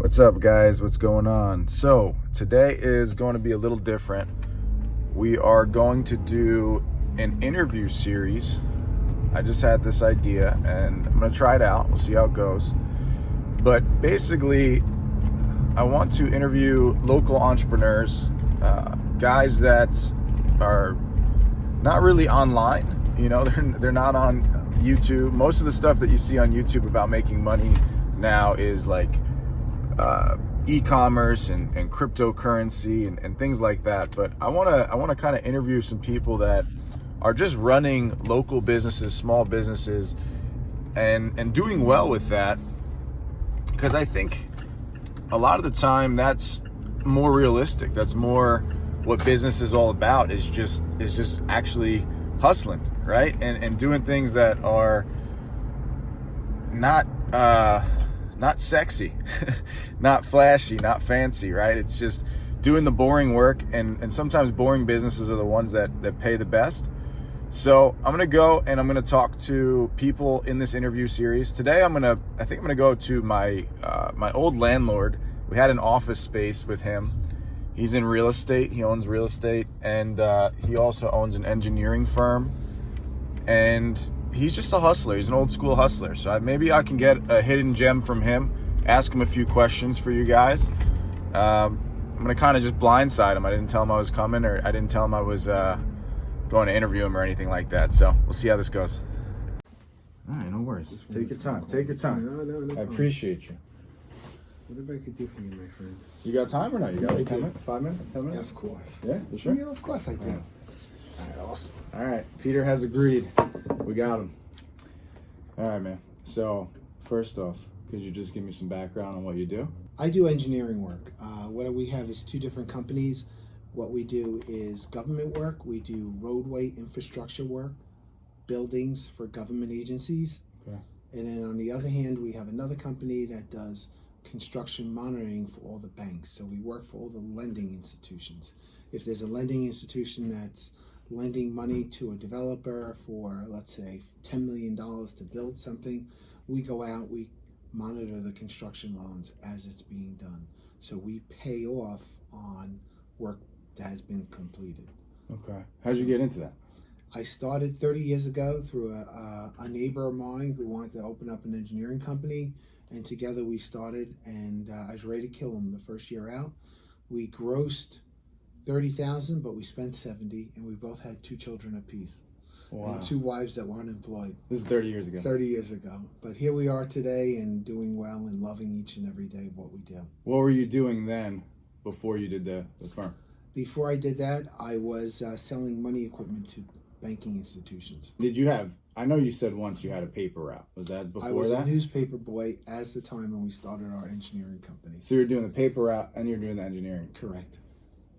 What's up, guys? What's going on? So today is going to be a little different. We are going to do an interview series. I just had this idea and I'm going to try it out. We'll see how it goes. But basically, I want to interview local entrepreneurs, guys that are not really online. You know, they're not on YouTube. Most of the stuff that you see on YouTube about making money now is like e-commerce and cryptocurrency and things like that. But I want to kind of interview some people that are just running local businesses, small businesses, and doing well with that, because I think a lot of the time that's more realistic. That's more what business is all about, is just actually hustling, right? And doing things that are not sexy, not flashy, not fancy, right? It's just doing the boring work, and sometimes boring businesses are the ones that pay the best. So I'm gonna go and I'm gonna talk to people in this interview series. Today I think I'm gonna go to my old landlord. We had an office space with him. He's in real estate. He owns real estate, and he also owns an engineering firm. And he's just a hustler. He's an old school hustler. So maybe I can get a hidden gem from him, ask him a few questions for you guys. I'm going to kind of just blindside him. I didn't tell him I was coming, or I didn't tell him I was going to interview him or anything like that. So we'll see how this goes. All right, no worries. Take your time. Take your time. No. I appreciate you. Whatever I could do for you, my friend. You got time or not? You got 10 minutes? 5 minutes? 10 minutes? Yeah, of course. Yeah, you sure? Yeah, of course I do. All right, awesome. All right, Peter has agreed. We got him. All right, man. So, first off, could you just give me some background on what you do? I do engineering work. What we have is two different companies. What we do is government work. We do roadway infrastructure work, buildings for government agencies. Okay. And then on the other hand, we have another company that does construction monitoring for all the banks. So we work for all the lending institutions. If there's a lending institution that's lending money to a developer for, let's say, $10 million to build something, we go out, we monitor the construction loans as it's being done. So we pay off on work that has been completed. Okay. How'd you get into that? I started 30 years ago through a neighbor of mine who wanted to open up an engineering company, and together we started, and I was ready to kill him the first year out. We grossed 30,000, but we spent 70, and we both had 2 children apiece. Wow. And 2 wives that were unemployed. This is 30 years ago. 30 years ago. But here we are today, and doing well and loving each and every day of what we do. What were you doing then before you did the firm? Before I did that, I was selling money equipment to banking institutions. Did you have, I know you said once you had a paper route. Was that before that? I was a newspaper boy as the time when we started our engineering company. So you're doing the paper route and you're doing the engineering. Correct.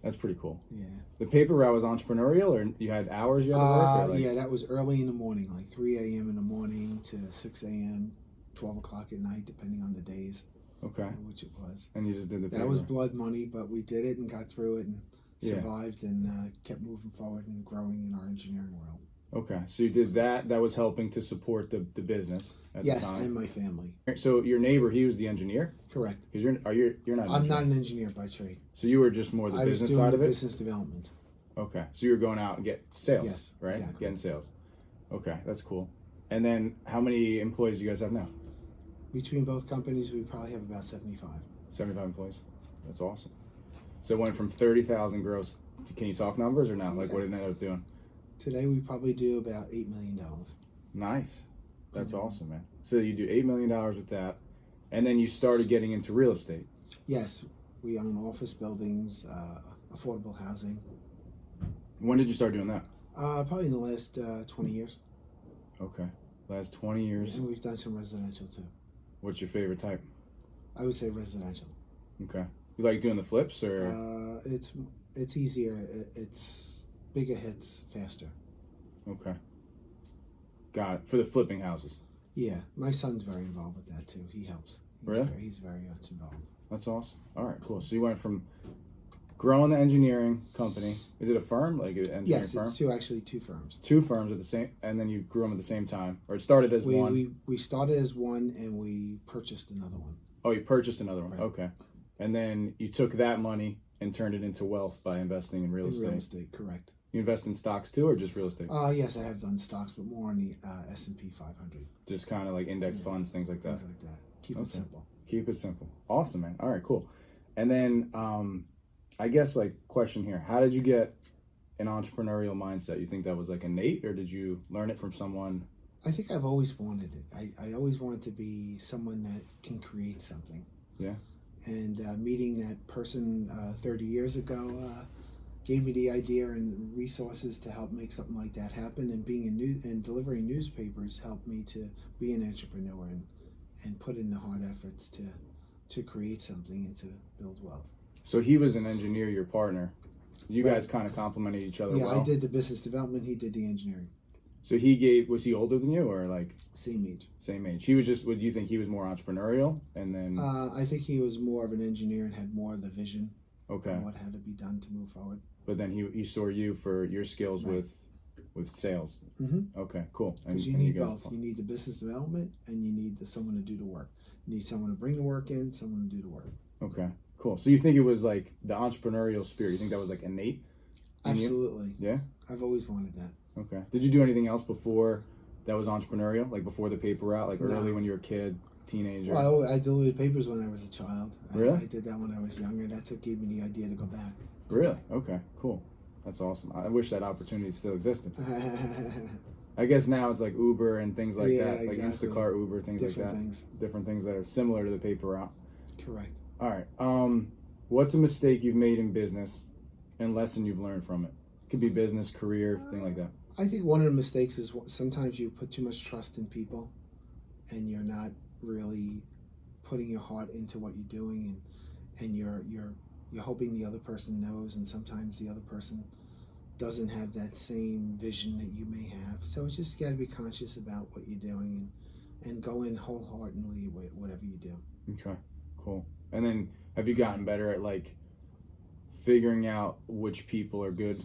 That's pretty cool. Yeah. The paper route was entrepreneurial, or you had hours you had to work? Or yeah, that was early in the morning, like 3 a.m. in the morning to 6 a.m., 12 o'clock at night, depending on the days. Okay. Which it was. And you just did the paper. That was blood money, but we did it and got through it and survived and kept moving forward and growing in our engineering world. Okay, so you did that. That was helping to support the business at the time. Yes, and my family. So your neighbor, he was the engineer? Correct. Because you're not. I'm not an engineer by trade. So you were just more the business side of it. Business development. Okay, so you were going out and get sales. Yes, right. Exactly. Getting sales. Okay, that's cool. And then how many employees do you guys have now? Between both companies, we probably have about 75. 75 employees. That's awesome. So it went from 30,000 gross. Can you talk numbers or not? Like what did it end up doing? Today we probably do about $8 million. Nice. That's awesome, man. So you do $8 million with that, and then you started getting into real estate. Yes, we own office buildings, affordable housing. When did you start doing that? Probably in the last 20 years. Okay, last 20 years. And we've done some residential too. What's your favorite type? I would say residential. Okay. You like doing the flips, or? It's easier. It's bigger hits faster. Okay. Got it. For the flipping houses. Yeah, my son's very involved with that too. He helps. Really? He's very much involved. That's awesome. All right, cool. So you went from growing the engineering company. Is it a firm, like an engineering firm? Yes, it's actually two firms. Two firms at the same, and then you grew them at the same time, or it started as one. We started as one, and we purchased another one. Oh, you purchased another one. Right. Okay. And then you took that money and turned it into wealth by investing in real estate. Real estate, correct. You invest in stocks too, or just real estate? Yes, I have done stocks, but more on the S&P 500. Just kind of like index funds, things like that. Things like that. Keep it simple. Keep it simple. Awesome, man. All right, cool. And then I guess like question here, how did you get an entrepreneurial mindset? You think that was like innate, or did you learn it from someone? I think I've always wanted it. I always wanted to be someone that can create something. Yeah. And meeting that person 30 years ago gave me the idea and resources to help make something like that happen. And being and delivering newspapers helped me to be an entrepreneur and put in the hard efforts to create something and to build wealth. So he was an engineer, your partner. You guys kind of complemented each other. Yeah, well. I did the business development. He did the engineering. So was he older than you, or like same age? Same age. He was just. Would you think he was more entrepreneurial, and then? I think he was more of an engineer and had more of the vision. Okay. Of what had to be done to move forward. But then he saw you for your skills right. with sales. Mm-hmm. Okay, cool. Because you need both. You need the business development, and you need someone to do the work. You need someone to bring the work in, someone to do the work. Okay, cool. So you think it was like the entrepreneurial spirit? You think that was like innate? Absolutely. Yeah. I've always wanted that. Okay. Did you do anything else before that was entrepreneurial? Like before the paper route? Like No. early when you were a kid, teenager? Well, I delivered papers when I was a child. Really? I did that when I was younger. That's what gave me the idea to go back. Really? Okay, cool. That's awesome. I wish that opportunity still existed. I guess now it's like Uber and things like that. Like exactly. Instacart, Uber, things Different like that. Things. Different things that are similar to the paper route. Correct. All right. What's a mistake you've made in business and lesson you've learned from it? Could be business, career, thing like that. I think one of the mistakes is sometimes you put too much trust in people and you're not really putting your heart into what you're doing, and you're hoping the other person knows, and sometimes the other person doesn't have that same vision that you may have. So it's just you got to be conscious about what you're doing and go in wholeheartedly with whatever you do. Okay, cool. And then have you gotten better at like figuring out which people are good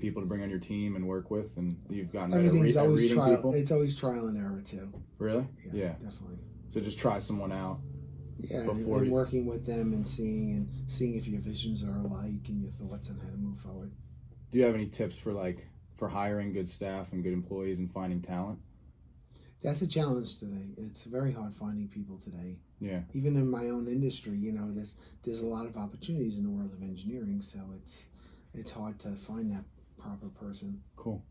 people to bring on your team and work with, and you've gotten better Everything's at always reading trial. people? It's always trial and error too. Really? Yes, Yeah. definitely. So just try someone out. Yeah, before and working with them and seeing if your visions are alike and your thoughts on how to move forward. Do you have any tips for hiring good staff and good employees and finding talent? That's a challenge today. It's very hard finding people today. Yeah. Even in my own industry, there's a lot of opportunities in the world of engineering, so it's hard to find that proper person. Cool.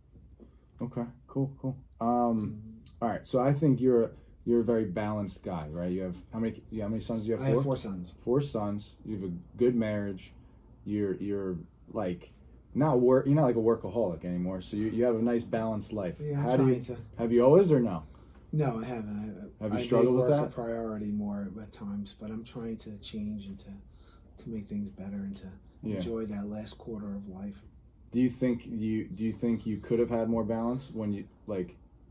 Okay. Cool. All right. So I think you're a very balanced guy, right? You have how many sons do you have? I have 4 sons. 4 sons. You have a good marriage. You're like you're not like a workaholic anymore. So you have a nice balanced life. Yeah, I'm trying to. Have you always or no? No, I haven't. Have you struggled with that? I make work a priority more at times, but I'm trying to change and to make things better and to enjoy that last quarter of life. Do you think you could have had more balance when you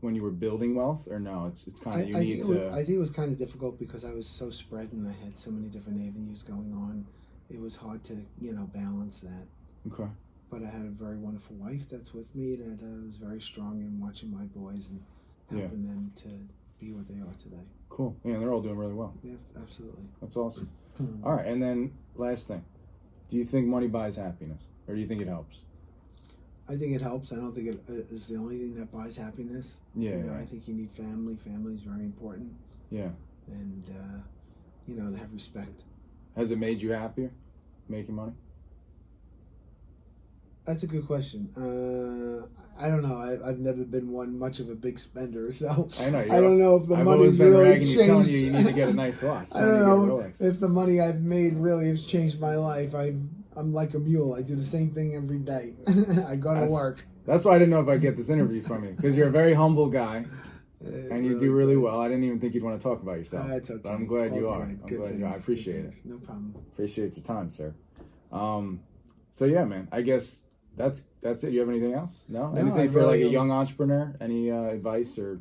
were building wealth, or no? It's kind of I think it was kind of difficult because I was so spread and I had so many different avenues going on. It was hard to balance that. Okay. But I had a very wonderful wife that's with me that was very strong in watching my boys and helping them to be what they are today. Cool. Yeah, they're all doing really well. Yeah, absolutely. That's awesome. All right, and then last thing, do you think money buys happiness, or do you think it helps? I think it helps. I don't think it is the only thing that buys happiness. Yeah. I think you need family. Family is very important. Yeah. And to have respect. Has it made you happier, making money? That's a good question. I don't know. I've never been much of a big spender, so I know. I don't know if the I've money's always been really ragging changed. you, telling you need to get a nice watch. I don't know if the money I've made really has changed my life. I'm like a mule. I do the same thing every day. I go to work. That's why I didn't know if I'd get this interview from you, because you're a very humble guy, and you do really well. I didn't even think you'd want to talk about yourself. That's okay. But I'm glad you are. Right. I'm glad you are. I appreciate it. No problem. Appreciate your time, sir. So yeah, man. I guess that's it. You have anything else? No. Anything for like a young entrepreneur? Any advice or?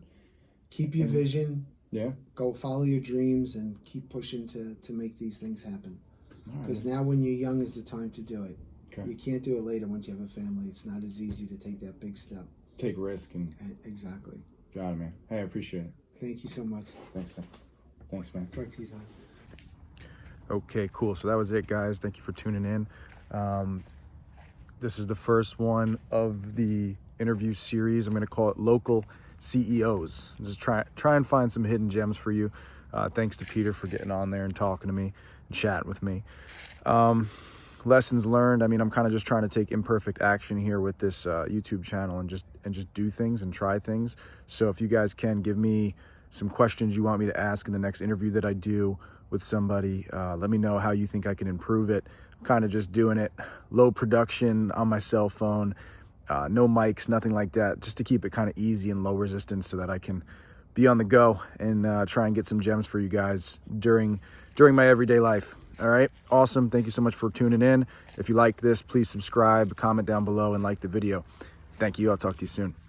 Keep your vision. Yeah. Go follow your dreams and keep pushing to make these things happen. Because now when you're young is the time to do it. Okay. You can't do it later once you have a family. It's not as easy to take that big step. Take risk and. Exactly. Got it, man. Hey, I appreciate it. Thank you so much. Thanks, sir. Thanks, man. Talk to you, Tom. Okay, cool. So that was it, guys. Thank you for tuning in. This is the first one of the interview series. I'm going to call it Local CEOs. Just try and find some hidden gems for you. Thanks to Peter for getting on there and talking to me and chatting with me. Lessons learned. I mean, I'm kind of just trying to take imperfect action here with this YouTube channel and just do things and try things. So if you guys can give me some questions you want me to ask in the next interview that I do with somebody, let me know how you think I can improve it. I'm kind of just doing it low production on my cell phone, no mics, nothing like that, just to keep it kind of easy and low resistance so that I can be on the go and try and get some gems for you guys during my everyday life. All right, awesome. Thank you so much for tuning in. If you liked this, please subscribe, comment down below, and like the video. Thank you. I'll talk to you soon.